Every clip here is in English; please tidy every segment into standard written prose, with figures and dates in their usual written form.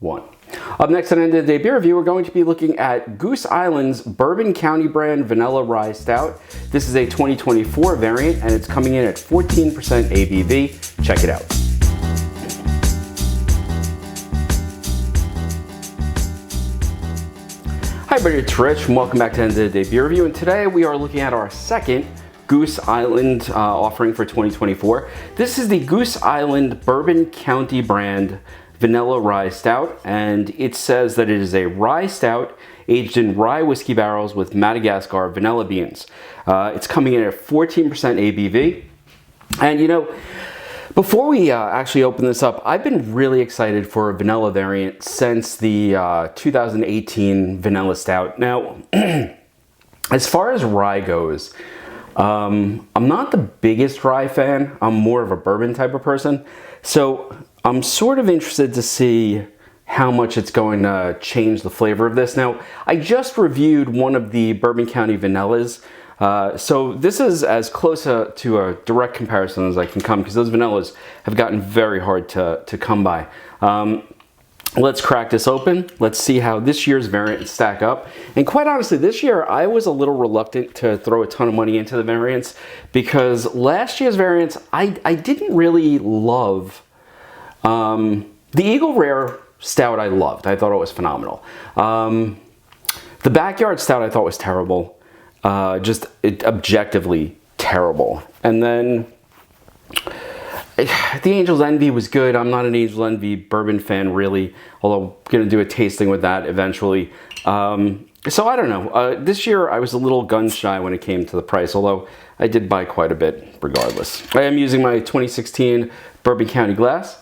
1. Up next on End of the Day Beer Review, we're going to be looking at Goose Island's Bourbon County brand Vanilla Rye Stout. This is a 2024 variant and it's coming in at 14% ABV. Check it out. Hi everybody, it's Rich and welcome back to End of the Day Beer Review, and today we are looking at our second Goose Island offering for 2024. This is the Goose Island Bourbon County brand Vanilla Rye Stout, and it says that it is a rye stout aged in rye whiskey barrels with Madagascar vanilla beans. It's coming in at 14% ABV. And you know, before we actually open this up, I've been really excited for a vanilla variant since the 2018 Vanilla Stout. Now, as far as rye goes, I'm not the biggest rye fan. I'm more of a bourbon type of person. So I'm sort of interested to see how much it's going to change the flavor of this. Now, I just reviewed one of the Bourbon County vanillas. So this is as close to a direct comparison as I can come, because those vanillas have gotten very hard to come by. Let's crack this open. Let's see how this year's variants stack up. And quite honestly, this year I was a little reluctant to throw a ton of money into the variants, because last year's variants I didn't really love. The Eagle Rare Stout I loved. I thought it was phenomenal. The Backyard Stout I thought was terrible. Just objectively terrible. And then the Angel's Envy was good. I'm not an Angel's Envy bourbon fan really, although I'm going to do a tasting with that eventually. So I don't know. This year I was a little gun shy when it came to the price, although I did buy quite a bit regardless. I am using my 2016 Bourbon County glass.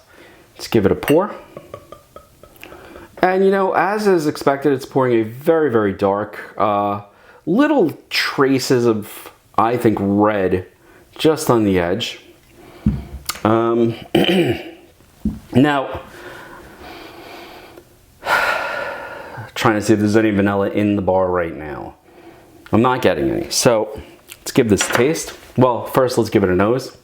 Let's give it a pour. And you know, as is expected, it's pouring a very, very dark, little traces of, I think, red just on the edge. Now, trying to see if there's any vanilla in the bar right now. I'm not getting any. So let's give this a taste. Well, first let's give it a nose.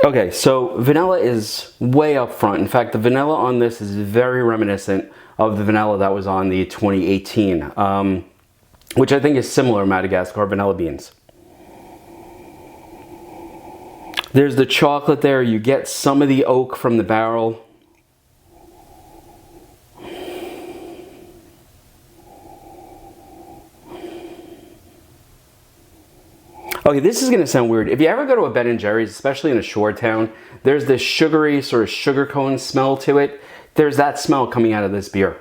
Okay, so vanilla is way up front. In fact, the vanilla on this is very reminiscent of the vanilla that was on the 2018, which I think is similar Madagascar vanilla beans. There's the chocolate there. You get some of the oak from the barrel. Okay, this is gonna sound weird. If you ever go to a Ben & Jerry's, especially in a shore town, there's this sugary sort of sugar cone smell to it. There's that smell coming out of this beer.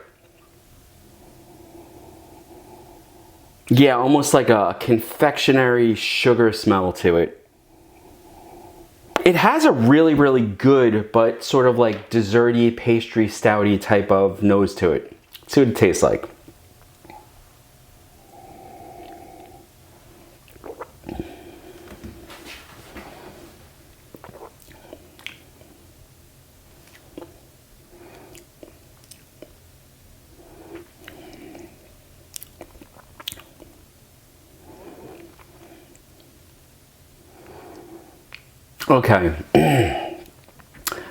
Yeah, almost like a confectionery sugar smell to it. It has a really, really good, but sort of like desserty, pastry, stouty type of nose to it. Let's see what it tastes like. Okay,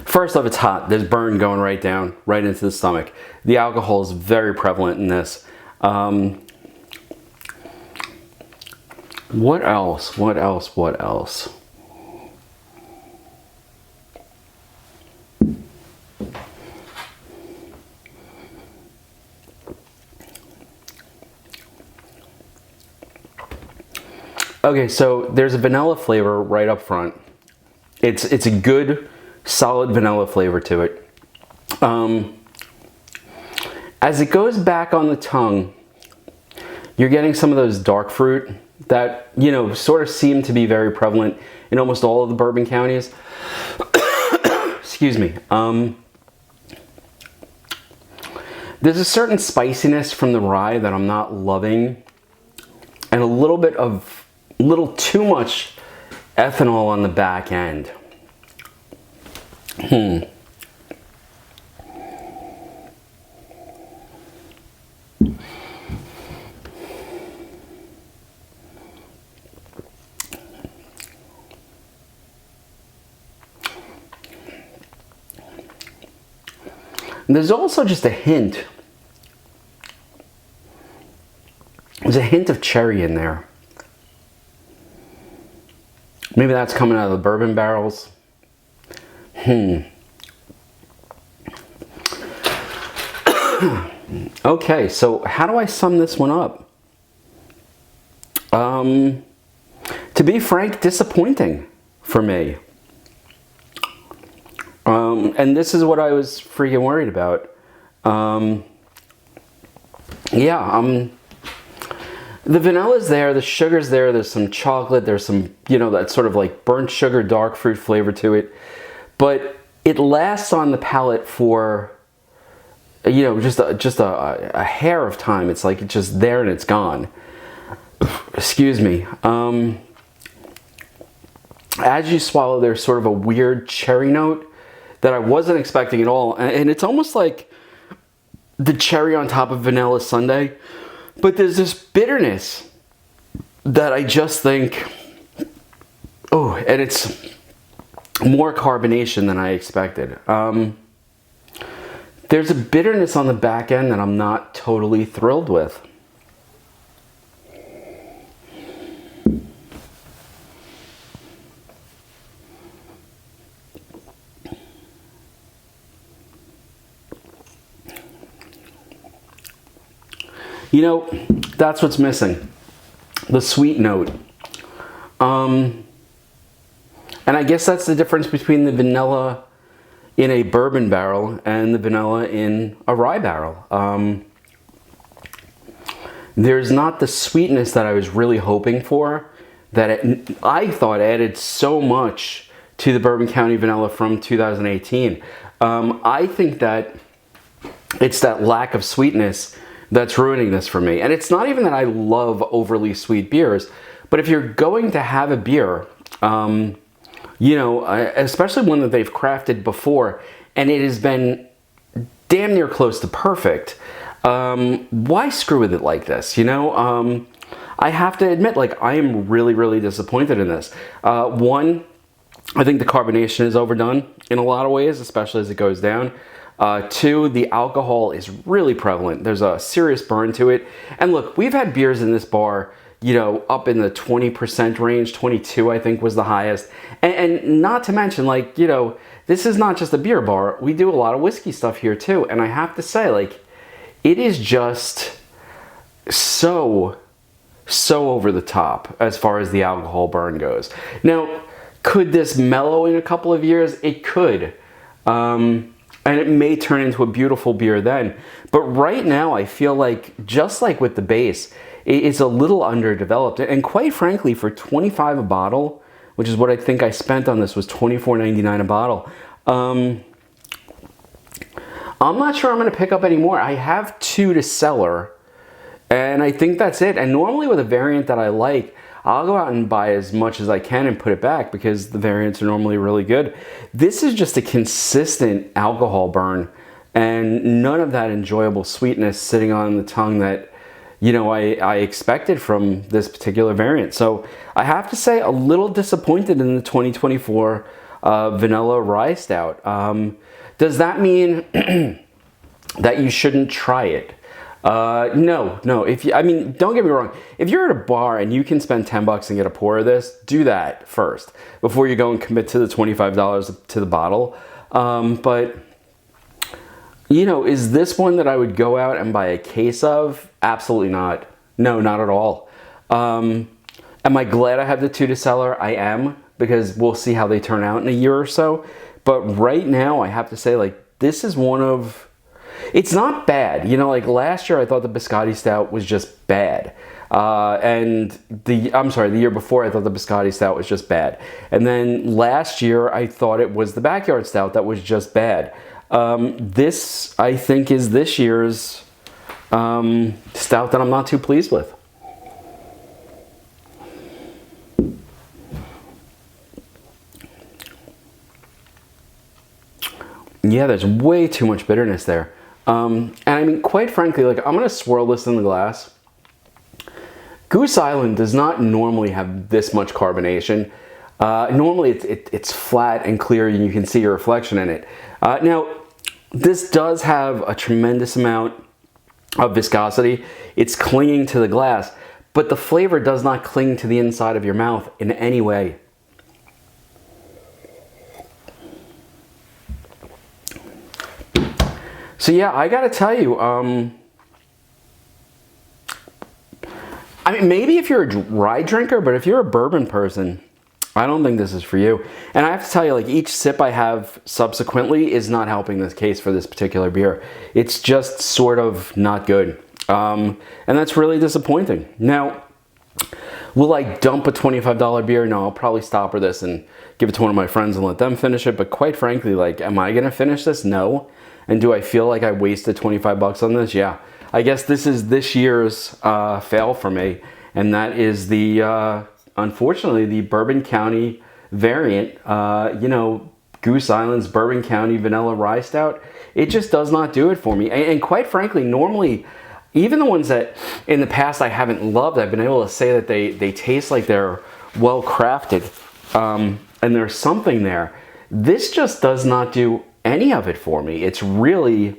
first off, it's hot. There's burn going right down, right into the stomach. The alcohol is very prevalent in this. What else? What else? What else? Okay, so there's a vanilla flavor right up front. It's a good, solid vanilla flavor to it. As it goes back on the tongue, you're getting some of those dark fruit that, you know, sort of seem to be very prevalent in almost all of the bourbon counties. Excuse me. There's a certain spiciness from the rye that I'm not loving, and a little too much ethanol on the back end. there's also just a hint. There's a hint of cherry in there. Maybe that's coming out of the bourbon barrels. Okay, so how do I sum this one up? To be frank, disappointing for me. And this is what I was freaking worried about. The vanilla's there, the sugar's there, there's some chocolate, there's some, you know, that sort of like burnt sugar, dark fruit flavor to it. But it lasts on the palate for, you know, just a hair of time. It's like it's just there and it's gone. Excuse me. As you swallow, there's sort of a weird cherry note that I wasn't expecting at all. And it's almost like the cherry on top of vanilla sundae. But there's this bitterness that I just think, oh, and it's more carbonation than I expected. There's a bitterness on the back end that I'm not totally thrilled with. You know, that's what's missing. The sweet note. And I guess that's the difference between the vanilla in a bourbon barrel and the vanilla in a rye barrel. There's not the sweetness that I was really hoping for, that I thought added so much to the Bourbon County vanilla from 2018. I think that it's that lack of sweetness that's ruining this for me. And it's not even that I love overly sweet beers, but if you're going to have a beer, you know, especially one that they've crafted before, and it has been damn near close to perfect, why screw with it like this, you know? I have to admit, like, I am really, really disappointed in this. One, I think the carbonation is overdone in a lot of ways, especially as it goes down. Two, the alcohol is really prevalent. There's a serious burn to it. And look, we've had beers in this bar, you know, up in the 20% range, 22 I think was the highest. And not to mention, like, you know, this is not just a beer bar. We do a lot of whiskey stuff here too. And I have to say, like, it is just so over the top as far as the alcohol burn goes. Now, could this mellow in a couple of years? It could. And it may turn into a beautiful beer then. But right now, I feel like, just like with the base, it's a little underdeveloped. And quite frankly, for $25 a bottle, which is what I think I spent on this, was $24.99 a bottle. I'm not sure I'm going to pick up any more. I have 2 to cellar, and I think that's it. And normally with a variant that I like, I'll go out and buy as much as I can and put it back because the variants are normally really good. This is just a consistent alcohol burn and none of that enjoyable sweetness sitting on the tongue that, you know, I expected from this particular variant. So I have to say, a little disappointed in the 2024 vanilla Rye Stout. Does that mean that you shouldn't try it? No. I mean, don't get me wrong. If you're at a bar and you can spend $10 and get a pour of this, do that first before you go and commit to the $25 to the bottle. But, you know, is this one that I would go out and buy a case of? Absolutely not. No, not at all. Am I glad I have the 2 to cellar? I am, because we'll see how they turn out in a year or so. But right now, I have to say, like, this is one of... It's not bad. You know, like last year I thought the Biscotti Stout was just bad. And the year before I thought the Biscotti Stout was just bad. And then last year I thought it was the Backyard Stout that was just bad. This, I think, is this year's stout that I'm not too pleased with. Yeah, there's way too much bitterness there. And I mean, quite frankly, like, I'm going to swirl this in the glass. Goose Island does not normally have this much carbonation. Normally it's flat and clear and you can see your reflection in it. Now, This does have a tremendous amount of viscosity. It's clinging to the glass, but the flavor does not cling to the inside of your mouth in any way. So yeah, I gotta tell you, I mean, maybe if you're a rye drinker, but if you're a bourbon person, I don't think this is for you. And I have to tell you, like, each sip I have subsequently is not helping this case for this particular beer. It's just sort of not good. And that's really disappointing. Now, will I dump a $25 beer? No, I'll probably stopper this and give it to one of my friends and let them finish it. But quite frankly, like, am I gonna finish this? No. And do I feel like I wasted 25 bucks on this? Yeah. I guess this is this year's fail for me. And that is the, unfortunately, the Bourbon County variant, you know, Goose Island's Bourbon County Vanilla Rye Stout. It just does not do it for me. And quite frankly, normally, even the ones that in the past I haven't loved, I've been able to say that they taste like they're well crafted, and there's something there. This just does not do any of it for me. It's really,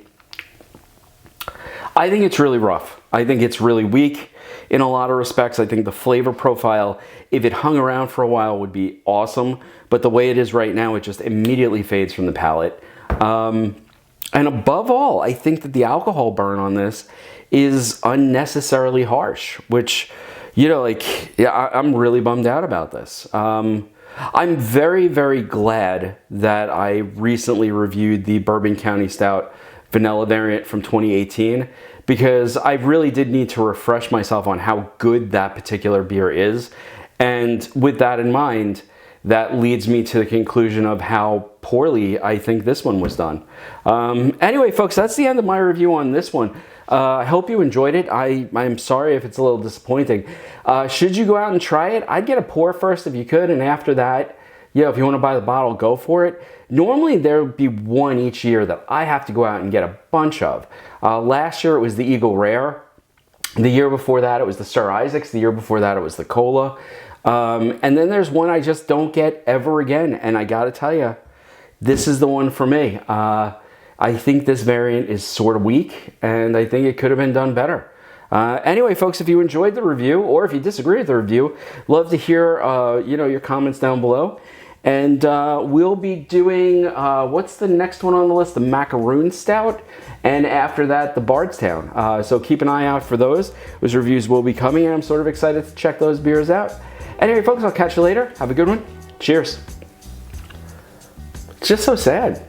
I think it's really rough. I think it's really weak in a lot of respects. I think the flavor profile, if it hung around for a while, would be awesome. But the way it is right now, it just immediately fades from the palate. And above all, I think that the alcohol burn on this is unnecessarily harsh, which, you know, like, yeah, I'm really bummed out about this. I'm very, very glad that I recently reviewed the Bourbon County Stout Vanilla variant from 2018, because I really did need to refresh myself on how good that particular beer is. And with that in mind, that leads me to the conclusion of how poorly I think this one was done. Anyway, folks, that's the end of my review on this one. I hope you enjoyed it. I'm sorry if it's a little disappointing. Should you go out and try it, I'd get a pour first if you could, and after that, yeah, if you want to buy the bottle, go for it. Normally, there would be one each year that I have to go out and get a bunch of. Last year, it was the Eagle Rare. The year before that, it was the Sir Isaac's. The year before that, it was the Cola. And then there's one I just don't get ever again. And I got to tell you, this is the one for me. I think this variant is sort of weak, and I think it could have been done better. Anyway, folks, if you enjoyed the review, or if you disagree with the review, love to hear you know, your comments down below. And we'll be doing, what's the next one on the list? The Macaroon Stout. And after that, the Bardstown. So keep an eye out for those. Those reviews will be coming, and I'm sort of excited to check those beers out. Anyway, folks, I'll catch you later. Have a good one. Cheers. It's just so sad.